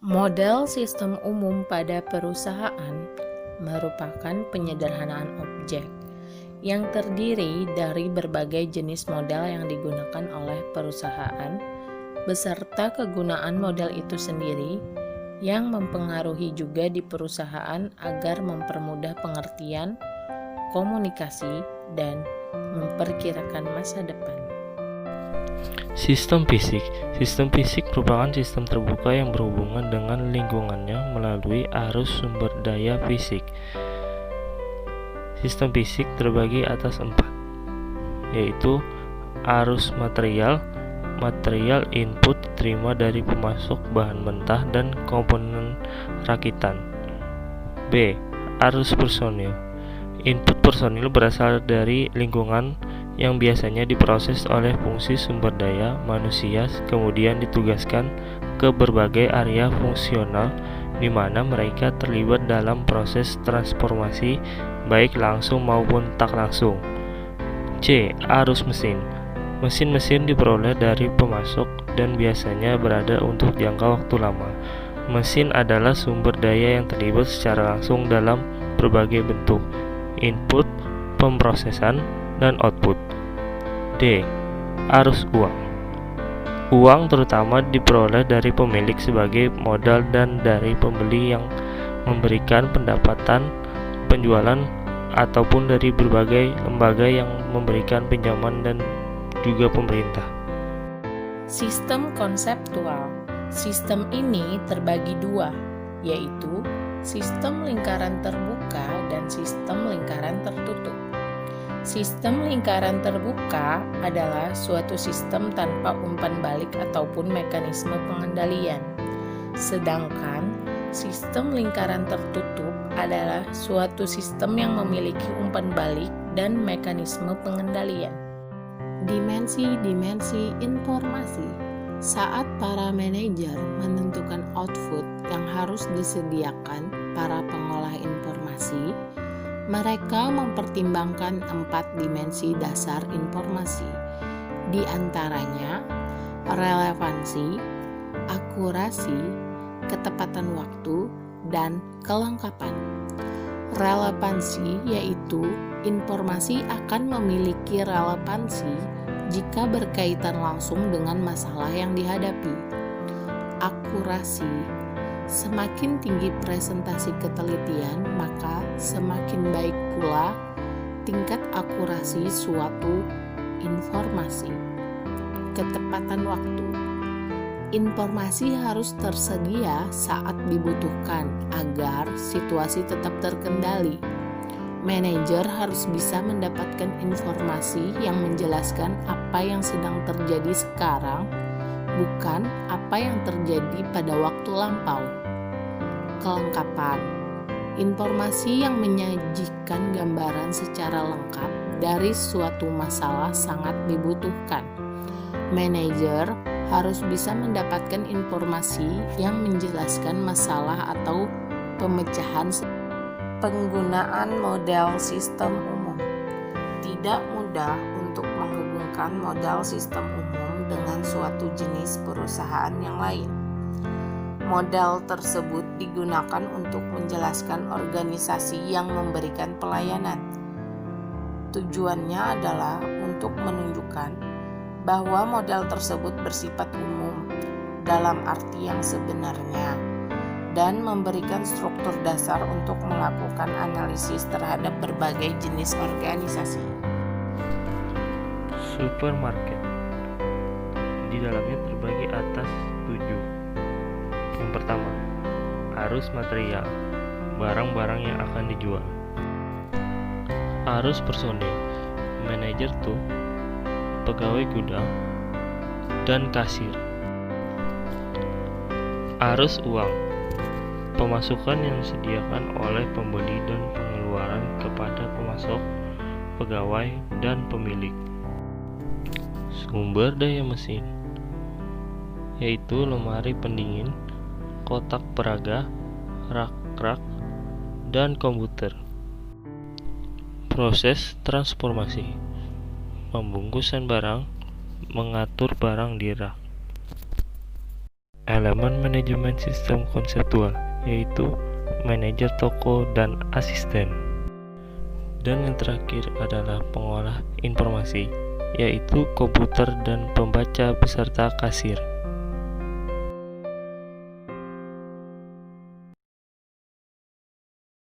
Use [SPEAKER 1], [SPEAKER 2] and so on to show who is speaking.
[SPEAKER 1] Model sistem umum pada perusahaan merupakan penyederhanaan objek yang terdiri dari berbagai jenis model yang digunakan oleh perusahaan beserta kegunaan model itu sendiri yang mempengaruhi juga di perusahaan agar mempermudah pengertian, komunikasi, dan memperkirakan masa depan.
[SPEAKER 2] Sistem fisik. Sistem fisik merupakan sistem terbuka yang berhubungan dengan lingkungannya melalui arus sumber daya fisik. Sistem fisik terbagi atas 4, yaitu arus material. Material input diterima dari pemasok bahan mentah dan komponen rakitan. B. Arus personil. Input personil berasal dari lingkungan yang biasanya diproses oleh fungsi sumber daya manusia, kemudian ditugaskan ke berbagai area fungsional di mana mereka terlibat dalam proses transformasi baik langsung maupun tak langsung. C. Arus mesin. Mesin-mesin diperoleh dari pemasok dan biasanya berada untuk jangka waktu lama. Mesin adalah sumber daya yang terlibat secara langsung dalam berbagai bentuk, input, pemrosesan, dan output. D. Arus uang. Uang terutama diperoleh dari pemilik sebagai modal dan dari pembeli yang memberikan pendapatan penjualan ataupun dari berbagai lembaga yang memberikan pinjaman dan juga pemerintah.
[SPEAKER 1] Sistem konseptual. Sistem ini terbagi dua, yaitu sistem lingkaran terbuka dan sistem lingkaran tertutup. Sistem lingkaran terbuka adalah suatu sistem tanpa umpan balik ataupun mekanisme pengendalian. Sedangkan sistem lingkaran tertutup adalah suatu sistem yang memiliki umpan balik dan mekanisme pengendalian. Dimensi-dimensi informasi. Saat para manajer menentukan output yang harus disediakan para pengolah informasi, mereka mempertimbangkan 4 dimensi dasar informasi, di antaranya relevansi, akurasi, ketepatan waktu, dan kelengkapan. Relevansi yaitu informasi akan memiliki relevansi jika berkaitan langsung dengan masalah yang dihadapi. Akurasi. Semakin tinggi presentasi ketelitian, maka semakin baik pula tingkat akurasi suatu informasi. Ketepatan waktu. Informasi harus tersedia saat dibutuhkan agar situasi tetap terkendali. Manajer harus bisa mendapatkan informasi yang menjelaskan apa yang sedang terjadi sekarang, bukan apa yang terjadi pada waktu lampau. Kelengkapan. Informasi yang menyajikan gambaran secara lengkap dari suatu masalah sangat dibutuhkan. Manajer harus bisa mendapatkan informasi yang menjelaskan masalah atau pemecahan. Penggunaan model sistem umum. Tidak mudah untuk menghubungkan model sistem umum dengan suatu jenis perusahaan yang lain. Model tersebut digunakan untuk menjelaskan organisasi yang memberikan pelayanan. Tujuannya adalah untuk menunjukkan bahwa model tersebut bersifat umum dalam arti yang sebenarnya dan memberikan struktur dasar untuk melakukan analisis terhadap berbagai jenis organisasi.
[SPEAKER 2] Supermarket. Di dalamnya terbagi atas 7. Yang pertama, arus material, barang-barang yang akan dijual. Arus personil, manajer tuh, pegawai gudang, dan kasir. Arus uang, pemasukan yang disediakan oleh pembeli dan pengeluaran kepada pemasok, pegawai, dan pemilik. Sumber daya mesin, yaitu lemari pendingin, kotak peraga, rak-rak, dan komputer. Proses transformasi, pembungkusan barang, mengatur barang di rak. elemen manajemen sistem konseptual, yaitu manajer toko dan asisten. Dan yang terakhir adalah pengolah informasi, yaitu komputer dan pembaca beserta kasir.